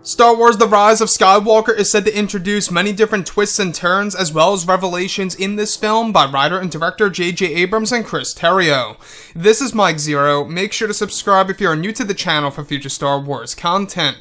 Star Wars The Rise of Skywalker is said to introduce many different twists and turns as well as revelations in this film by writer and director J.J. Abrams and Chris Terrio. This is Mike Zero. Make sure to subscribe if you are new to the channel for future Star Wars content.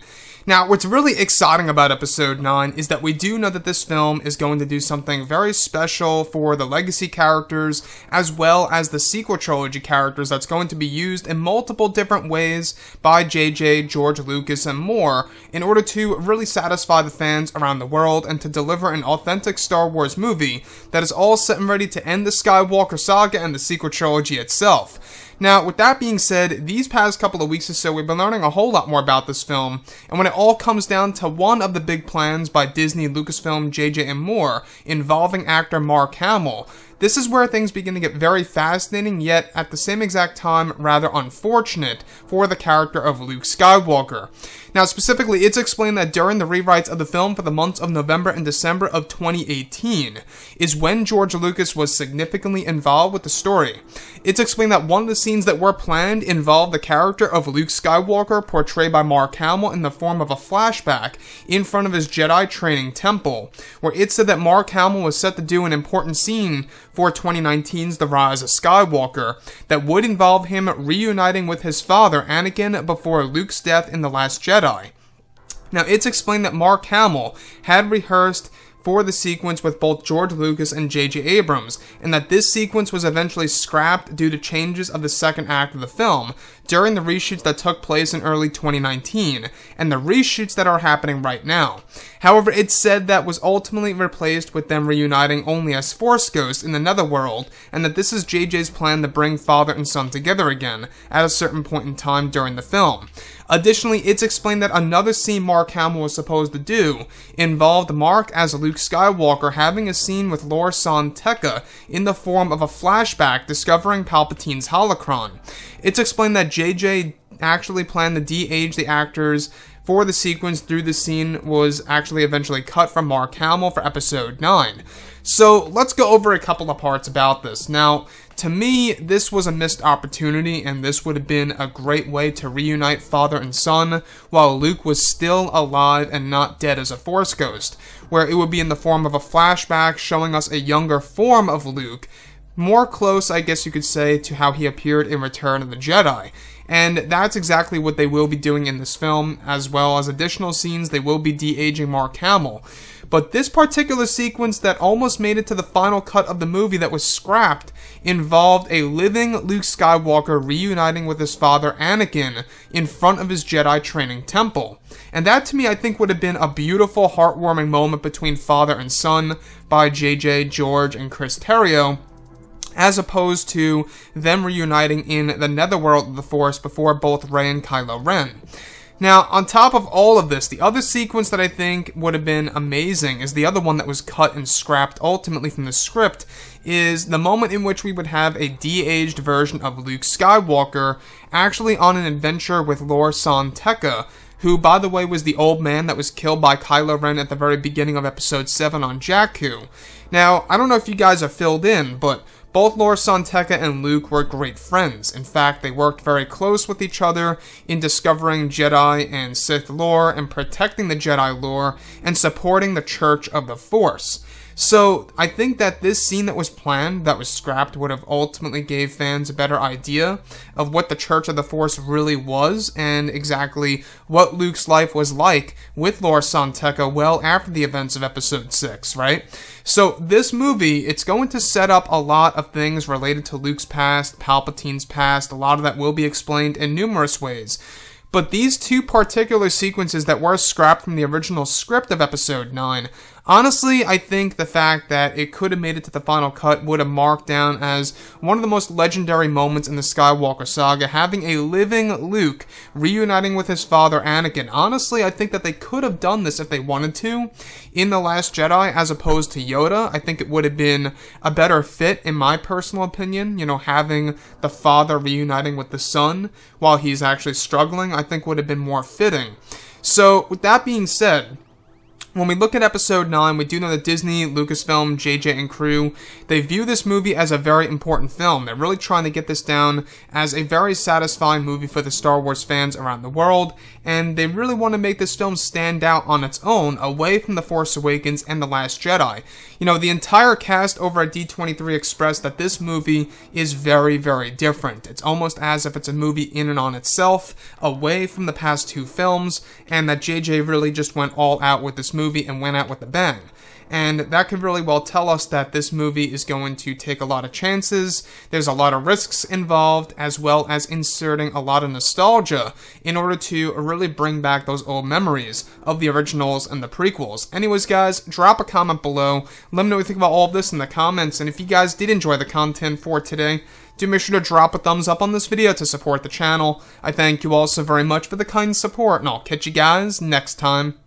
Now, what's really exciting about Episode 9 is that we do know that this film is going to do something very special for the legacy characters, as well as the sequel trilogy characters that's going to be used in multiple different ways by JJ, George Lucas, and more, in order to really satisfy the fans around the world and to deliver an authentic Star Wars movie that is all set and ready to end the Skywalker saga and the sequel trilogy itself. Now, with that being said, these past couple of weeks or so, we've been learning a whole lot more about this film, and when it all comes down to one of the big plans by Disney, Lucasfilm, JJ, and more, involving actor Mark Hamill, this is where things begin to get very fascinating, yet at the same exact time, rather unfortunate for the character of Luke Skywalker. Now, specifically, it's explained that during the rewrites of the film for the months of November and December of 2018 is when George Lucas was significantly involved with the story. It's explained that one of the scenes that were planned involved the character of Luke Skywalker, portrayed by Mark Hamill in the form of a flashback in front of his Jedi training temple, where it said that Mark Hamill was set to do an important scene for 2019's The Rise of Skywalker that would involve him reuniting with his father, Anakin, before Luke's death in The Last Jedi. Now, it's explained that Mark Hamill had rehearsed for the sequence with both George Lucas and J.J. Abrams, and that this sequence was eventually scrapped due to changes of the second act of the film during the reshoots that took place in early 2019, and the reshoots that are happening right now. However, it's said that was ultimately replaced with them reuniting only as Force Ghosts in the Netherworld, and that this is JJ's plan to bring father and son together again at a certain point in time during the film. Additionally, it's explained that another scene Mark Hamill was supposed to do involved Mark as Luke Skywalker having a scene with Lor San Tekka in the form of a flashback discovering Palpatine's holocron. It's explained that JJ actually planned to de-age the actors for the sequence through the scene was actually eventually cut from Mark Hamill for Episode 9. So, let's go over a couple of parts about this. Now, to me, this was a missed opportunity, and this would have been a great way to reunite father and son while Luke was still alive and not dead as a Force Ghost, where it would be in the form of a flashback showing us a younger form of Luke, more close, I guess you could say, to how he appeared in Return of the Jedi. And that's exactly what they will be doing in this film, as well as additional scenes. They will be de-aging Mark Hamill. But this particular sequence that almost made it to the final cut of the movie that was scrapped involved a living Luke Skywalker reuniting with his father Anakin in front of his Jedi training temple. And that, to me, I think would have been a beautiful, heartwarming moment between father and son by JJ, George, and Chris Terrio, as opposed to them reuniting in the Netherworld of the Force before both Rey and Kylo Ren. Now, on top of all of this, the other sequence that I think would have been amazing is the other one that was cut and scrapped ultimately from the script, is the moment in which we would have a de-aged version of Luke Skywalker actually on an adventure with Lor San Tekka, who, by the way, was the old man that was killed by Kylo Ren at the very beginning of Episode 7 on Jakku. Now, I don't know if you guys are filled in, but both Lor San Tekka and Luke were great friends. In fact, they worked very close with each other in discovering Jedi and Sith lore and protecting the Jedi lore and supporting the Church of the Force. So, I think that this scene that was planned, that was scrapped, would have ultimately gave fans a better idea of what the Church of the Force really was and exactly what Luke's life was like with Lor San Tekka well after the events of Episode 6, right? So, this movie, it's going to set up a lot of things related to Luke's past, Palpatine's past. A lot of that will be explained in numerous ways. But these two particular sequences that were scrapped from the original script of Episode 9, honestly, I think the fact that it could have made it to the final cut would have marked down as one of the most legendary moments in the Skywalker saga, having a living Luke reuniting with his father Anakin. Honestly, I think that they could have done this if they wanted to in The Last Jedi as opposed to Yoda. I think it would have been a better fit, in my personal opinion, having the father reuniting with the son while he's actually struggling, I think would have been more fitting. So, with that being said, When we look at episode 9, we do know that Disney, Lucasfilm, JJ, and crew, they view this movie as a very important film. They're really trying to get this down as a very satisfying movie for the Star Wars fans around the world, and they really want to make this film stand out on its own, away from The Force Awakens and The Last Jedi. You know, the entire cast over at D23 expressed that this movie is very, very different. It's almost as if it's a movie in and on itself, away from the past two films, and that JJ really just went all out with this movie and went out with a bang. And that could really well tell us that this movie is going to take a lot of chances, there's a lot of risks involved, as well as inserting a lot of nostalgia in order to really bring back those old memories of the originals and the prequels. Anyways, guys, drop a comment below, let me know what you think about all of this in the comments, and if you guys did enjoy the content for today, do make sure to drop a thumbs up on this video to support the channel. I thank you all so very much for the kind support, and I'll catch you guys next time.